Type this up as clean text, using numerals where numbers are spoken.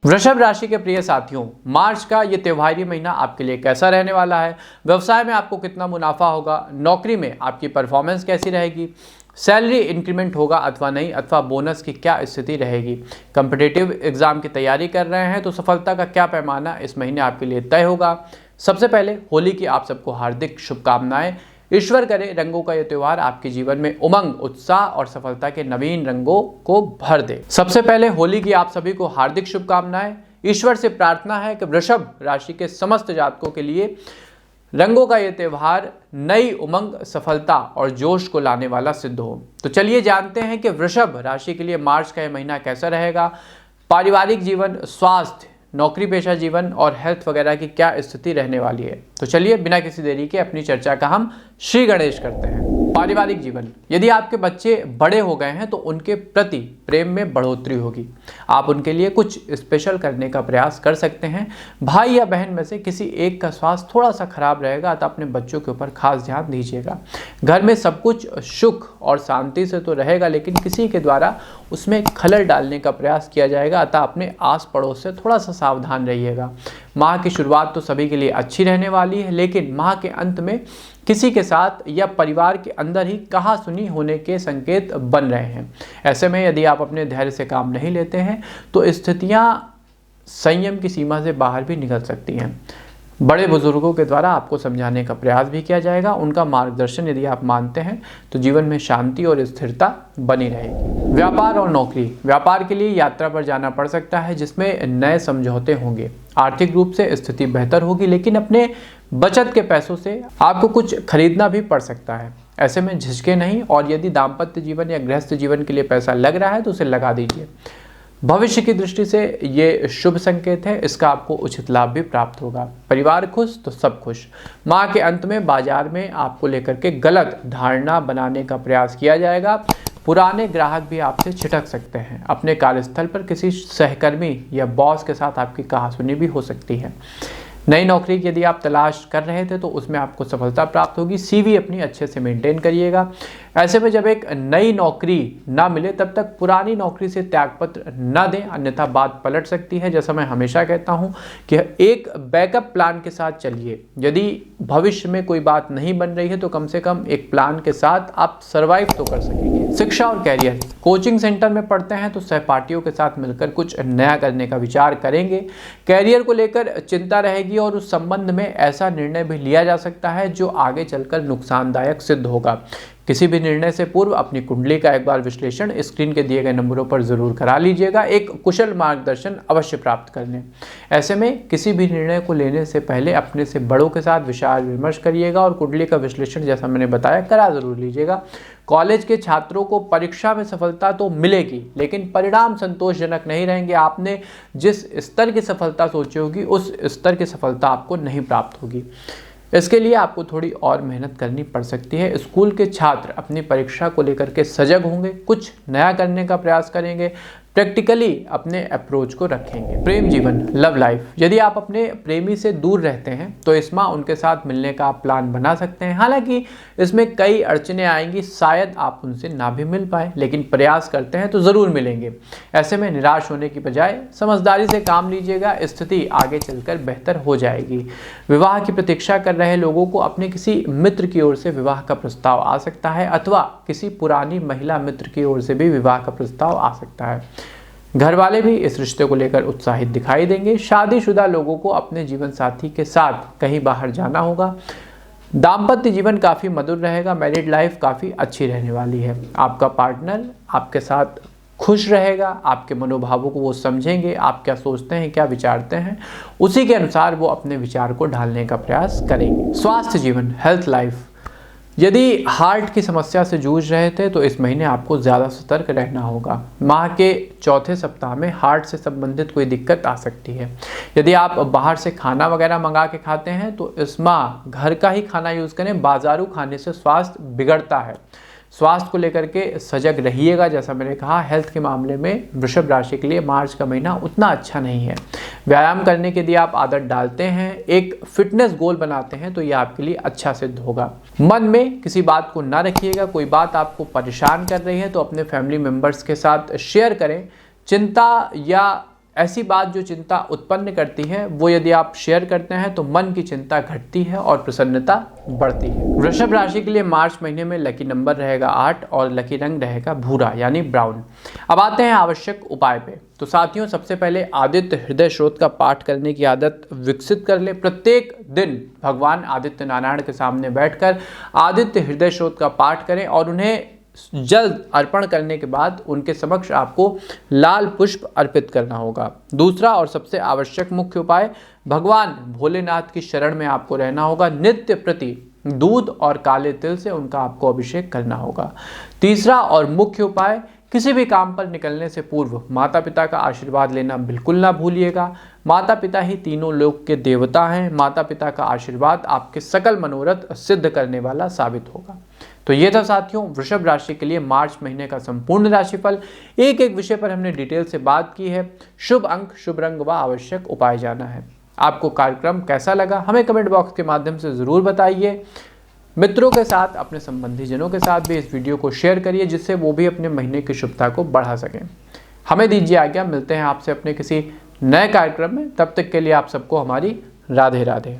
वृषभ राशि के प्रिय साथियों, मार्च का ये त्योहारी महीना आपके लिए कैसा रहने वाला है। व्यवसाय में आपको कितना मुनाफा होगा, नौकरी में आपकी परफॉर्मेंस कैसी रहेगी, सैलरी इंक्रीमेंट होगा अथवा नहीं, अथवा बोनस की क्या स्थिति रहेगी। कॉम्पिटिटिव एग्जाम की तैयारी कर रहे हैं तो सफलता का क्या पैमाना इस महीने आपके लिए तय होगा। सबसे पहले होली की आप सबको हार्दिक शुभकामनाएं। ईश्वर करे रंगों का यह त्योहार आपके जीवन में उमंग, उत्साह और सफलता के नवीन रंगों को भर दे। सबसे पहले होली की आप सभी को हार्दिक शुभकामनाएं। ईश्वर से प्रार्थना है कि वृषभ राशि के समस्त जातकों के लिए रंगों का यह त्योहार नई उमंग, सफलता और जोश को लाने वाला सिद्ध हो। तो चलिए जानते हैं कि वृषभ राशि के लिए मार्च का यह महीना कैसा रहेगा। पारिवारिक जीवन, स्वास्थ्य, नौकरी पेशा जीवन और हेल्थ वगैरह की क्या स्थिति रहने वाली है। तो चलिए बिना किसी देरी के अपनी चर्चा का हम श्री गणेश करते हैं। पारिवारिक जीवन, यदि आपके बच्चे बड़े हो गए हैं तो उनके प्रति प्रेम में बढ़ोतरी होगी। आप उनके लिए कुछ स्पेशल करने का प्रयास कर सकते हैं। भाई या बहन में से किसी एक का स्वास्थ्य थोड़ा सा खराब रहेगा, तो अपने बच्चों के ऊपर खास ध्यान दीजिएगा। घर में सब कुछ सुख और शांति से तो रहेगा, लेकिन किसी के द्वारा उसमें खलल डालने का प्रयास किया जाएगा, अतः अपने आस पड़ोस से थोड़ा सा सावधान रहिएगा। माह की शुरुआत तो सभी के लिए अच्छी रहने वाली है, लेकिन माह के अंत में किसी के साथ या परिवार के अंदर ही कहासुनी होने के संकेत बन रहे हैं। ऐसे में यदि आप अपने धैर्य से काम नहीं लेते हैं तो स्थितियां संयम की सीमा से बाहर भी निकल सकती हैं। बड़े बुजुर्गों के द्वारा आपको समझाने का प्रयास भी किया जाएगा। उनका मार्गदर्शन यदि आप मानते हैं तो जीवन में शांति और स्थिरता बनी रहेगी। व्यापार और नौकरी, व्यापार के लिए यात्रा पर जाना पड़ सकता है, जिसमें नए समझौते होंगे। आर्थिक रूप से स्थिति बेहतर होगी, लेकिन अपने बचत के पैसों से आपको कुछ खरीदना भी पड़ सकता है। ऐसे में झिझके नहीं, और यदि दाम्पत्य जीवन या गृहस्थ जीवन के लिए पैसा लग रहा है तो उसे लगा दीजिए। भविष्य की दृष्टि से ये शुभ संकेत है, इसका आपको उचित लाभ भी प्राप्त होगा। परिवार खुश तो सब खुश। माह के अंत में बाजार में आपको लेकर के गलत धारणा बनाने का प्रयास किया जाएगा। पुराने ग्राहक भी आपसे छिटक सकते हैं। अपने कार्यस्थल पर किसी सहकर्मी या बॉस के साथ आपकी कहासुनी भी हो सकती है। नई नौकरी की यदि आप तलाश कर रहे थे तो उसमें आपको सफलता प्राप्त होगी। सीवी अपनी अच्छे से मेंटेन करिएगा। ऐसे में जब एक नई नौकरी ना मिले तब तक पुरानी नौकरी से त्यागपत्र न दें, अन्यथा बात पलट सकती है। जैसा मैं हमेशा कहता हूं कि एक बैकअप प्लान के साथ चलिए। यदि भविष्य में कोई बात नहीं बन रही है तो कम से कम एक प्लान के साथ आप सर्वाइव तो कर सकेंगे। शिक्षा और कैरियर, कोचिंग सेंटर में पढ़ते हैं तो सहपाठियों के साथ मिलकर कुछ नया करने का विचार करेंगे। कैरियर को लेकर चिंता रहेगी और उस संबंध में ऐसा निर्णय भी लिया जा सकता है जो आगे चलकर नुकसानदायक सिद्ध होगा। किसी भी निर्णय से पूर्व अपनी कुंडली का एक बार विश्लेषण स्क्रीन के दिए गए नंबरों पर जरूर करा लीजिएगा। एक कुशल मार्गदर्शन अवश्य प्राप्त कर लें। ऐसे में किसी भी निर्णय को लेने से पहले अपने से बड़ों के साथ विचार विमर्श करिएगा और कुंडली का विश्लेषण जैसा मैंने बताया करा जरूर लीजिएगा। कॉलेज के छात्रों को परीक्षा में सफलता तो मिलेगी, लेकिन परिणाम संतोषजनक नहीं रहेंगे। आपने जिस स्तर की सफलता सोची होगी उस स्तर की सफलता आपको नहीं प्राप्त होगी। इसके लिए आपको थोड़ी और मेहनत करनी पड़ सकती है। स्कूल के छात्र अपनी परीक्षा को लेकर के सजग होंगे, कुछ नया करने का प्रयास करेंगे, प्रैक्टिकली अपने अप्रोच को रखेंगे। प्रेम जीवन, लव लाइफ, यदि आप अपने प्रेमी से दूर रहते हैं तो इस माह उनके साथ मिलने का आप प्लान बना सकते हैं। हालांकि इसमें कई अड़चने आएंगी, शायद आप उनसे ना भी मिल पाए, लेकिन प्रयास करते हैं तो जरूर मिलेंगे। ऐसे में निराश होने की बजाय समझदारी से काम लीजिएगा, स्थिति आगे चलकर बेहतर हो जाएगी। विवाह की प्रतीक्षा कर रहे लोगों को अपने किसी मित्र की ओर से विवाह का प्रस्ताव आ सकता है, अथवा किसी पुरानी महिला मित्र की ओर से भी विवाह का प्रस्ताव आ सकता है। घर वाले भी इस रिश्ते को लेकर उत्साहित दिखाई देंगे। शादीशुदा लोगों को अपने जीवन साथी के साथ कहीं बाहर जाना होगा। दाम्पत्य जीवन काफ़ी मधुर रहेगा। मैरिड लाइफ काफ़ी अच्छी रहने वाली है। आपका पार्टनर आपके साथ खुश रहेगा, आपके मनोभावों को वो समझेंगे, आप क्या सोचते हैं, क्या विचारते हैं, उसी के अनुसार वो अपने विचार को ढालने का प्रयास करेंगे। स्वास्थ्य जीवन, हेल्थ लाइफ, यदि हार्ट की समस्या से जूझ रहे थे तो इस महीने आपको ज़्यादा सतर्क रहना होगा। माह के चौथे सप्ताह में हार्ट से संबंधित कोई दिक्कत आ सकती है। यदि आप बाहर से खाना वगैरह मंगा के खाते हैं तो इस माह घर का ही खाना यूज़ करें। बाजारू खाने से स्वास्थ्य बिगड़ता है। स्वास्थ्य को लेकर के सजग रहिएगा। जैसा मैंने कहा, हेल्थ के मामले में वृषभ राशि के लिए मार्च का महीना उतना अच्छा नहीं है। व्यायाम करने की यदि आप आदत डालते हैं, एक फिटनेस गोल बनाते हैं तो ये आपके लिए अच्छा सिद्ध होगा। मन में किसी बात को ना रखिएगा। कोई बात आपको परेशान कर रही है तो अपने फैमिली मेम्बर्स के साथ शेयर करें। चिंता या ऐसी बात जो चिंता उत्पन्न करती है वो यदि आप शेयर करते हैं तो मन की चिंता घटती है और प्रसन्नता बढ़ती है। वृषभ राशि के लिए मार्च महीने में लकी नंबर रहेगा 8 और लकी रंग रहेगा भूरा यानी ब्राउन। अब आते हैं आवश्यक उपाय पे। तो साथियों, सबसे पहले आदित्य हृदय स्रोत का पाठ करने की आदत विकसित कर ले। प्रत्येक दिन भगवान आदित्य नारायण के सामने बैठकर आदित्य हृदय स्रोत का पाठ करें और उन्हें जल अर्पण करने के बाद उनके समक्ष आपको लाल पुष्प अर्पित करना होगा। दूसरा और सबसे आवश्यक मुख्य उपाय, भगवान भोलेनाथ की शरण में आपको रहना होगा। नित्य प्रति दूध और काले तिल से उनका आपको अभिषेक करना होगा। तीसरा और मुख्य उपाय, किसी भी काम पर निकलने से पूर्व माता पिता का आशीर्वाद लेना बिल्कुल ना भूलिएगा। माता पिता ही तीनों लोक के देवता हैं। माता पिता का आशीर्वाद आपके सकल मनोरथ सिद्ध करने वाला साबित होगा। तो ये था साथियों वृषभ राशि के लिए मार्च महीने का संपूर्ण राशिफल। एक एक विषय पर हमने डिटेल से बात की है। शुभ अंक, शुभ रंग व आवश्यक उपाय जाना है। आपको कार्यक्रम कैसा लगा हमें कमेंट बॉक्स के माध्यम से ज़रूर बताइए। मित्रों के साथ, अपने संबंधी जनों के साथ भी इस वीडियो को शेयर करिए जिससे वो भी अपने महीने की शुभता को बढ़ा सकें। हमें दीजिए आज्ञा, मिलते हैं आपसे अपने किसी नए कार्यक्रम में। तब तक के लिए आप सबको हमारी राधे राधे।